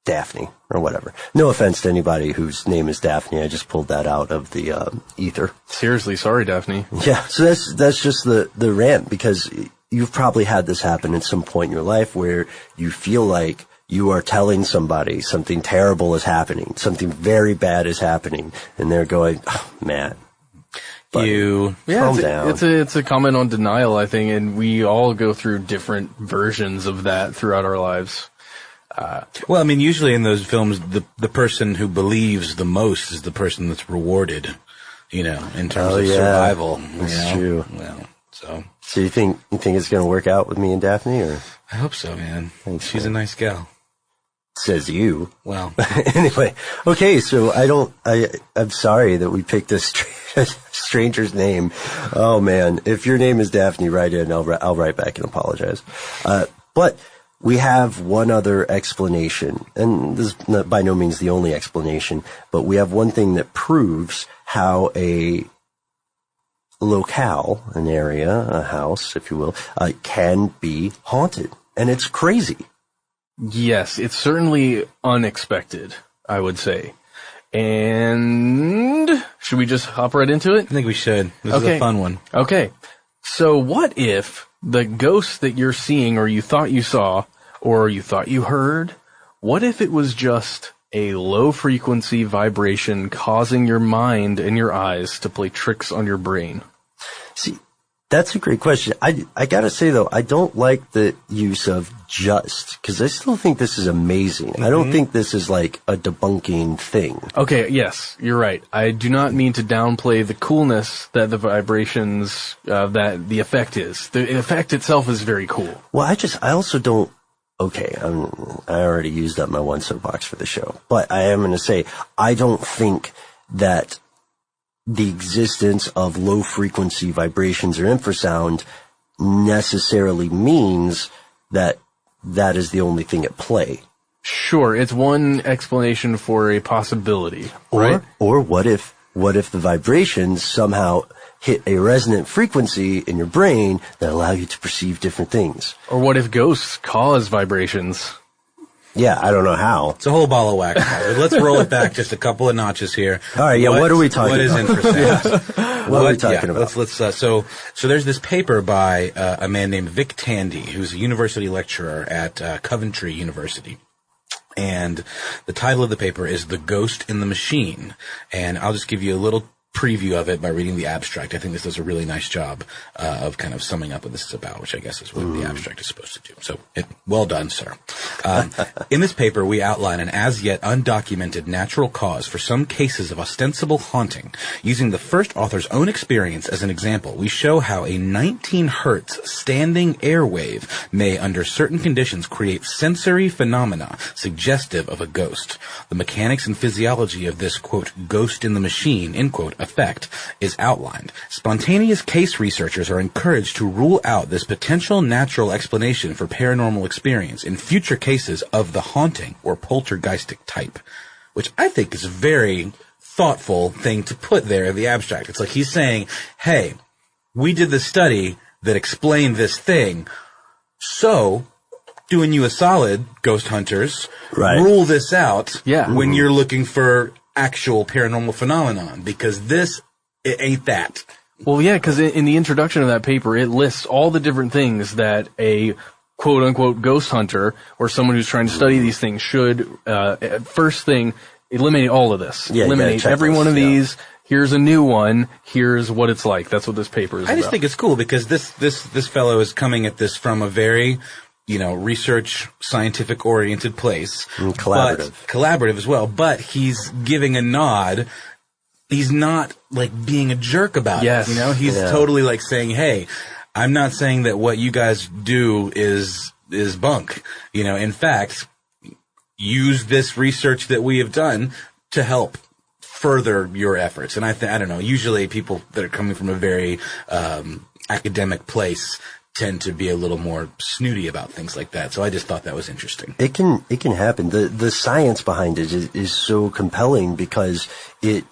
Daphne or whatever. No offense to anybody whose name is Daphne. I just pulled that out of the, ether. Seriously, sorry, Daphne. Yeah. So that's just the rant, because you've probably had this happen at some point in your life where you feel like you are telling somebody something terrible is happening, something very bad is happening, and they're going, oh, Matt. Calm down. It's a comment on denial, I think, and we all go through different versions of that throughout our lives. Well, I mean, usually in those films, the person who believes the most is the person that's rewarded, in terms of survival. That's true. Well, so you think it's going to work out with me and Daphne, or? I hope so, man. Thanks, She's a nice gal. Says you. Well. Anyway, okay, so I'm sorry that we picked this stranger's name. Oh man, if your name is Daphne, write in. I'll write back and apologize. But we have one other explanation, and this is not, by no means the only explanation, but we have one thing that proves how a locale, an area, a house, if you will, can be haunted. And it's crazy. Yes, it's certainly unexpected, I would say. And should we just hop right into it? I think we should. This is a fun one. Okay. So what if the ghost that you're seeing, or you thought you saw, or you thought you heard, what if it was just a low frequency vibration causing your mind and your eyes to play tricks on your brain? See, that's a great question. I gotta say though, I don't like the use of just, because I still think this is amazing. Mm-hmm. I don't think this is like a debunking thing. Okay, yes, you're right. I do not mean to downplay the coolness that the vibrations, that the effect is. The effect itself is very cool. Well, I also don't, okay, I already used up my one soapbox for the show, but I am gonna say, I don't think that the existence of low frequency vibrations or infrasound necessarily means that that is the only thing at play. Sure, it's one explanation for a possibility, right? Or what if the vibrations somehow hit a resonant frequency in your brain that allow you to perceive different things? Or what if ghosts cause vibrations? Yeah, I don't know how. It's a whole ball of wax. Let's roll it back just a couple of notches here. All right, what are we talking about? What is infrasound? What are we talking about? Let's so there's this paper by a man named Vic Tandy, who's a university lecturer at Coventry University. And the title of the paper is The Ghost in the Machine. And I'll just give you a little preview of it by reading the abstract. I think this does a really nice job of kind of summing up what this is about, which I guess is what the abstract is supposed to do. So, well done, sir. In this paper, we outline an as-yet undocumented natural cause for some cases of ostensible haunting. Using the first author's own experience as an example, we show how a 19 hertz standing airwave may, under certain conditions, create sensory phenomena suggestive of a ghost. The mechanics and physiology of this, quote, ghost in the machine, end quote, effect is outlined. Spontaneous case researchers are encouraged to rule out this potential natural explanation for paranormal experience in future cases of the haunting or poltergeistic type, which I think is a very thoughtful thing to put there in the abstract. It's like he's saying, hey, we did this study that explained this thing, so doing you a solid, ghost hunters, rule this out when you're looking for actual paranormal phenomenon, because it ain't that. Well, yeah, because in the introduction of that paper, it lists all the different things that a quote-unquote ghost hunter or someone who's trying to study these things should, first thing, eliminate all of this. Eliminate every one of these. Here's a new one. Here's what it's like. That's what this paper is about. I just think it's cool because this fellow is coming at this from a very research, scientific-oriented place. Collaborative as well. But he's giving a nod. He's not, being a jerk about it. He's totally, saying, hey, I'm not saying that what you guys do is bunk. In fact, use this research that we have done to help further your efforts. And I don't know, usually people that are coming from a very academic place tend to be a little more snooty about things like that. So I just thought that was interesting. It can happen. The science behind it is so compelling because it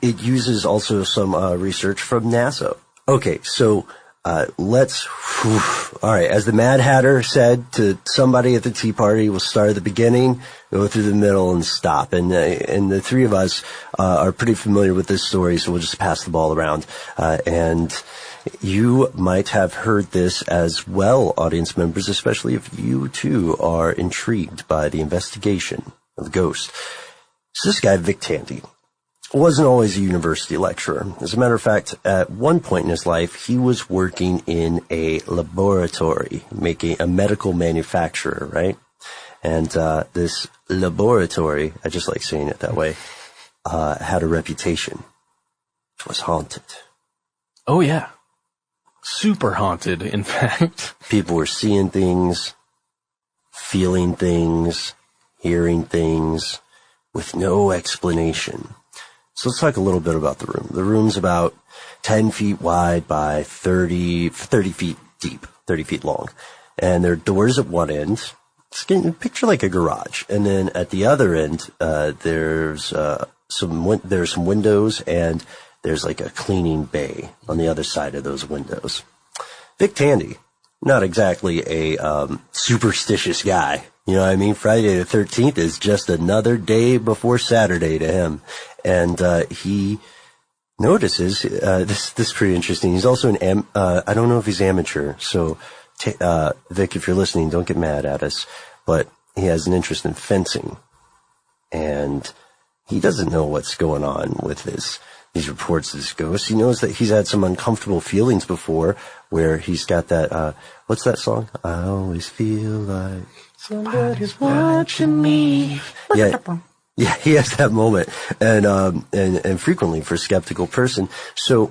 uses also some research from NASA. Okay, so all right, as the Mad Hatter said to somebody at the Tea Party, we'll start at the beginning, go through the middle, and stop. And the three of us are pretty familiar with this story, so we'll just pass the ball around. And you might have heard this as well, audience members, especially if you too are intrigued by the investigation of the ghost. So this guy, Vic Tandy, wasn't always a university lecturer. As a matter of fact, at one point in his life, he was working in a laboratory, making a medical manufacturer, right? And this laboratory, I just like saying it that way, had a reputation. It was haunted. Oh, yeah. Super haunted, in fact. People were seeing things, feeling things, hearing things, with no explanation. So let's talk a little bit about the room. The room's about 10 feet wide by 30 feet deep, 30 feet long. And there are doors at one end. Picture like a garage. And then at the other end, there's some windows, and there's like a cleaning bay on the other side of those windows. Vic Tandy, not exactly a superstitious guy. You know what I mean? Friday the 13th is just another day before Saturday to him. And he notices, this is pretty interesting. He's also I don't know if he's amateur. So, Vic, if you're listening, don't get mad at us. But he has an interest in fencing. And he doesn't know what's going on with these reports of this ghost. He knows that he's had some uncomfortable feelings before where he's got that, what's that song? I always feel like somebody's watching me. Yeah, he has that moment, and frequently for a skeptical person. So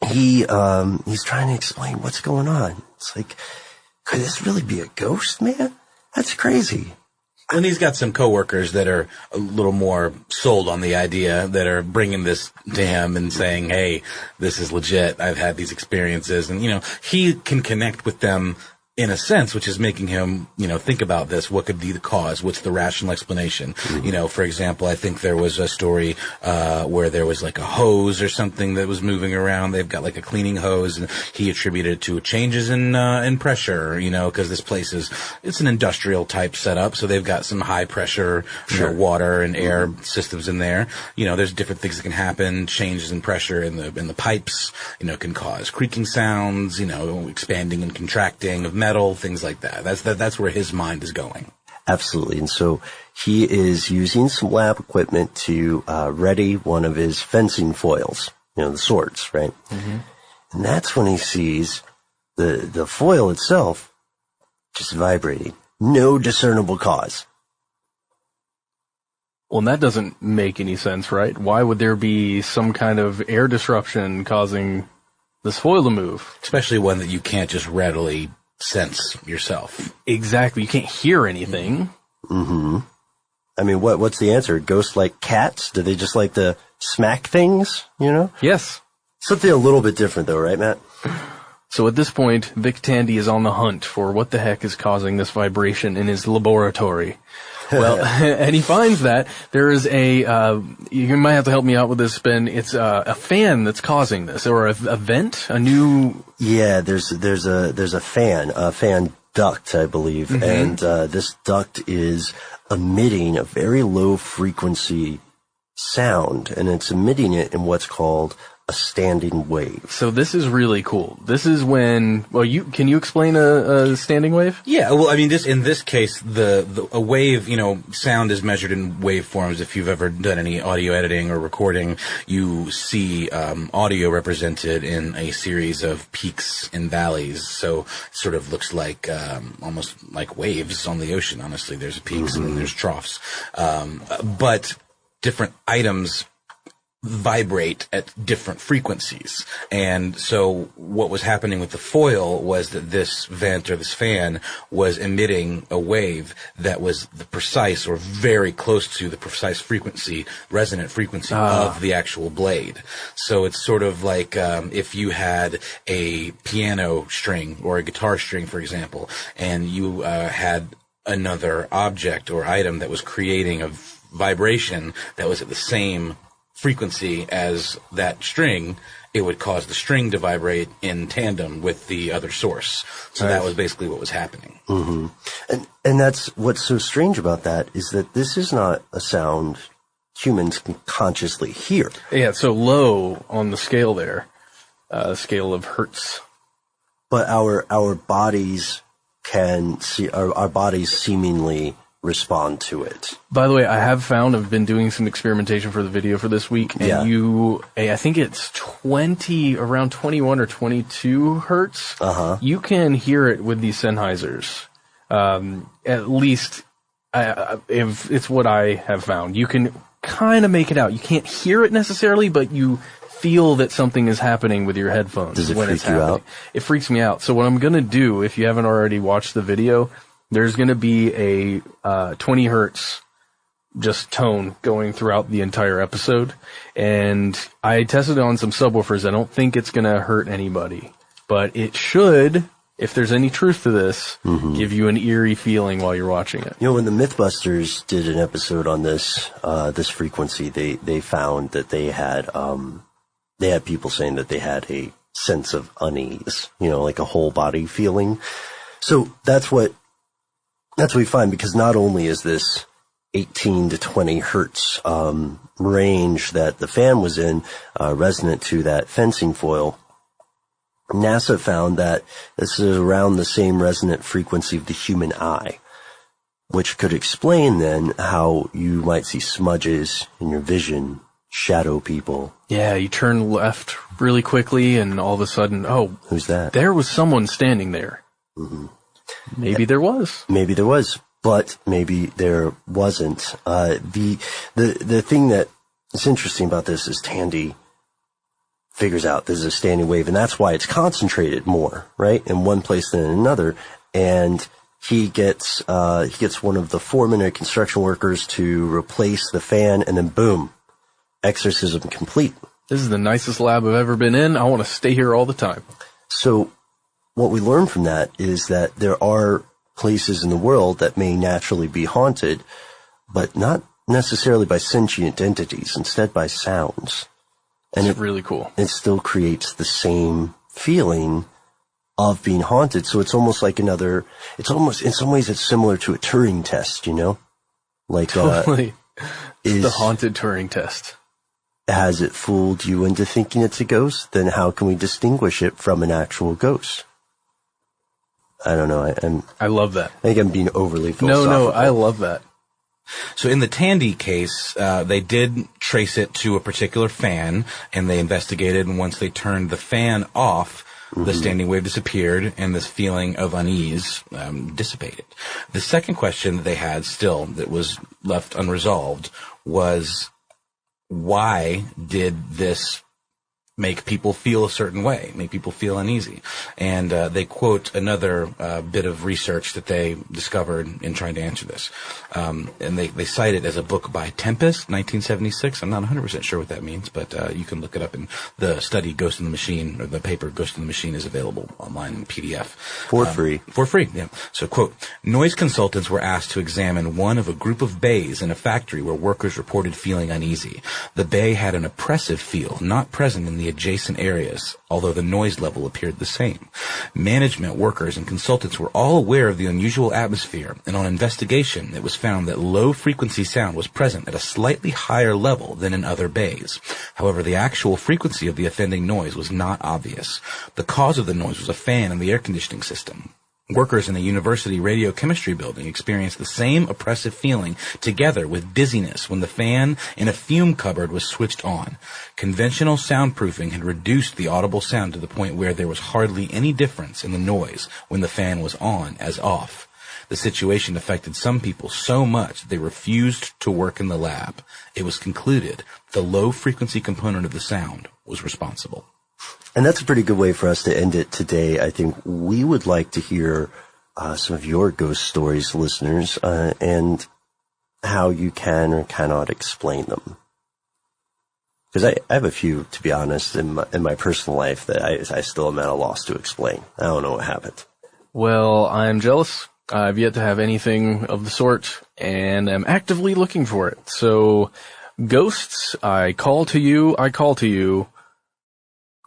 he's trying to explain what's going on. It's like, could this really be a ghost, man? That's crazy. And he's got some coworkers that are a little more sold on the idea, that are bringing this to him and saying, hey, this is legit. I've had these experiences. And, he can connect with them in a sense, which is making him, think about this. What could be the cause? What's the rational explanation? Mm-hmm. For example, I think there was a story where there was like a hose or something that was moving around. They've got like a cleaning hose, and he attributed it to changes in pressure, because this place it's an industrial type setup, so they've got some high pressure, water and air systems in there. There's different things that can happen. Changes in pressure in the pipes, can cause creaking sounds, expanding and contracting of metal, things like that. That's where his mind is going. Absolutely. And so he is using some lab equipment to ready one of his fencing foils, the swords, right? Mm-hmm. And that's when he sees the foil itself just vibrating. No discernible cause. Well, and that doesn't make any sense, right? Why would there be some kind of air disruption causing this foil to move? Especially one that you can't just readily sense yourself. Exactly. You can't hear anything. Mm-hmm. I mean, what's the answer? Ghosts like cats? Do they just like to smack things, Yes. Something a little bit different, though, right, Matt? So at this point, Vic Tandy is on the hunt for what the heck is causing this vibration in his laboratory. Well, and he finds that there is you might have to help me out with this, Ben. It's a fan that's causing this, or a vent, a new. Yeah, there's a fan duct, I believe, mm-hmm. and this duct is emitting a very low frequency sound, and it's emitting it in what's called a standing wave. So this is really cool. This is when, can you explain a standing wave? Yeah, well, I mean, in this case, a wave, sound is measured in waveforms. If you've ever done any audio editing or recording, you see audio represented in a series of peaks and valleys. So it sort of looks like almost like waves on the ocean, honestly. There's peaks and then there's troughs. But different items vibrate at different frequencies. And so what was happening with the foil was that this vent or this fan was emitting a wave that was the precise or very close to the precise frequency, resonant frequency of the actual blade. So it's sort of like if you had a piano string or a guitar string, for example, and you had another object or item that was creating a vibration that was at the same frequency as that string, it would cause the string to vibrate in tandem with the other source. So that was basically what was happening. Mm-hmm. And that's what's so strange about that is that this is not a sound humans can consciously hear. Yeah, it's so low on the scale there, scale of hertz. But our bodies can see, our bodies seemingly respond to it. By the way, I've been doing some experimentation for the video for this week, and I think it's around 21 or 22 hertz. Uh-huh. You can hear it with these Sennheisers. At least, if it's what I have found. You can kind of make it out. You can't hear it necessarily, but you feel that something is happening with your headphones. Does it when freak it's you happening. out? It freaks me out. So what I'm going to do, if you haven't already watched the video, there's going to be a 20 hertz just tone going throughout the entire episode. And I tested it on some subwoofers. I don't think it's going to hurt anybody. But it should, if there's any truth to this, give you an eerie feeling while you're watching it. When the Mythbusters did an episode on this frequency, they found that they had people saying that they had a sense of unease, like a whole body feeling. So that's what we find, because not only is this 18 to 20 hertz range that the fan was in resonant to that fencing foil, NASA found that this is around the same resonant frequency of the human eye, which could explain then how you might see smudges in your vision, shadow people. Yeah, you turn left really quickly and all of a sudden, who's that? There was someone standing there. Mm-hmm. Maybe there was. Maybe there was, but maybe there wasn't. The thing that is interesting about this is Tandy figures out there's a standing wave, and that's why it's concentrated more, right, in one place than in another. And he gets one of the foremen or construction workers to replace the fan, and then boom, exorcism complete. This is the nicest lab I've ever been in. I want to stay here all the time. So what we learn from that is that there are places in the world that may naturally be haunted, but not necessarily by sentient entities, instead by sounds. And it's really cool. It still creates the same feeling of being haunted. So it's almost like in some ways it's similar to a Turing test, Like, totally. It's the haunted Turing test. Has it fooled you into thinking it's a ghost? Then how can we distinguish it from an actual ghost? I don't know. I love that. I think I'm being overly philosophical. No, I love that. So in the Tandy case, they did trace it to a particular fan, and they investigated, and once they turned the fan off, the standing wave disappeared, and this feeling of unease dissipated. The second question that they had still that was left unresolved was, why did this make people feel a certain way, make people feel uneasy? And they quote another bit of research that they discovered in trying to answer this. And they cite it as a book by Tempest, 1976. I'm not 100% sure what that means, but you can look it up in the study Ghost in the Machine, or the paper Ghost in the Machine is available online in PDF. For free. For free, yeah. So, quote, noise consultants were asked to examine one of a group of bays in a factory where workers reported feeling uneasy. The bay had an oppressive feel, not present in the adjacent areas, although the noise level appeared the same. Management, workers, and consultants were all aware of the unusual atmosphere, and on investigation, it was found that low-frequency sound was present at a slightly higher level than in other bays. However, the actual frequency of the offending noise was not obvious. The cause of the noise was a fan in the air conditioning system. Workers in a university radiochemistry building experienced the same oppressive feeling together with dizziness when the fan in a fume cupboard was switched on. Conventional soundproofing had reduced the audible sound to the point where there was hardly any difference in the noise when the fan was on as off. The situation affected some people so much that they refused to work in the lab. It was concluded the low-frequency component of the sound was responsible. And that's a pretty good way for us to end it today. I think we would like to hear some of your ghost stories, listeners, and how you can or cannot explain them. Because I have a few, to be honest, in my personal life that I still am at a loss to explain. I don't know what happened. Well, I'm jealous. I've yet to have anything of the sort, and I'm actively looking for it. So, ghosts, I call to you.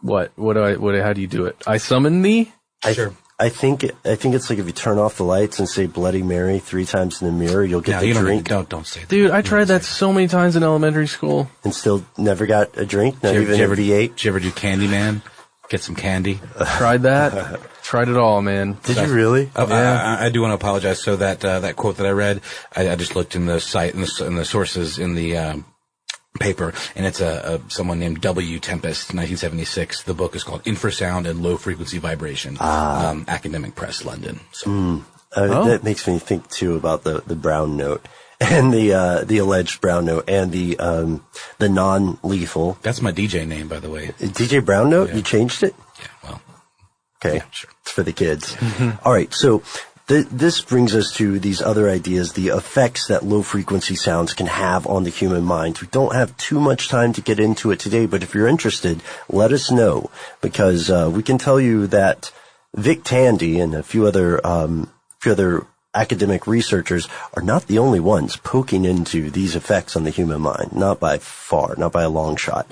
What? How do you do it? I summon thee? Sure. I think it's like if you turn off the lights and say Bloody Mary 3 times in the mirror, you'll get the drink. Don't say that. Dude, I tried that so many times in elementary school. And still never got a drink? Not even a V8? Did you ever do Candyman? Get some candy? Tried that. Tried it all, man. Did you really? Yeah. I do want to apologize. So that quote that I read, I just looked in the site, in the sources in the paper, and it's someone named W. Tempest, 1976. The book is called Infrasound and Low Frequency Vibration. Academic Press, London. So. That makes me think too about the brown note and the alleged brown note and the non-lethal. That's my DJ name, by the way. DJ Brown Note? Yeah. You changed it? Yeah, well. Okay. Yeah, sure. It's for the kids. All right. So this brings us to these other ideas, the effects that low-frequency sounds can have on the human mind. We don't have too much time to get into it today, but if you're interested, let us know, because we can tell you that Vic Tandy and a few other academic researchers are not the only ones poking into these effects on the human mind, not by far, not by a long shot.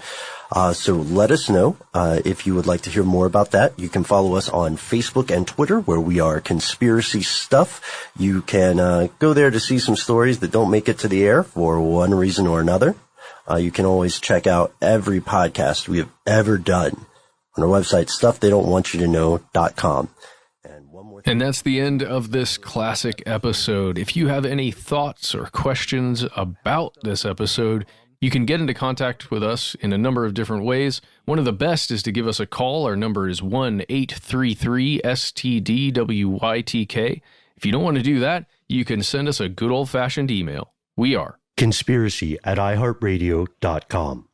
So let us know if you would like to hear more about that. You can follow us on Facebook and Twitter, where we are Conspiracy Stuff. You can go there to see some stories that don't make it to the air for one reason or another. You can always check out every podcast we have ever done on our website, stufftheydon'twantyoutoKnow.com. And that's the end of this classic episode. If you have any thoughts or questions about this episode, you can get into contact with us in a number of different ways. One of the best is to give us a call. Our number is 1-833-STDWYTK. If you don't want to do that, you can send us a good old-fashioned email. We are conspiracy@iHeartRadio.com.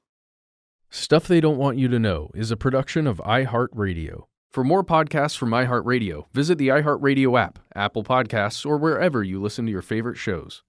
Stuff They Don't Want You to Know is a production of iHeartRadio. For more podcasts from iHeartRadio, visit the iHeartRadio app, Apple Podcasts, or wherever you listen to your favorite shows.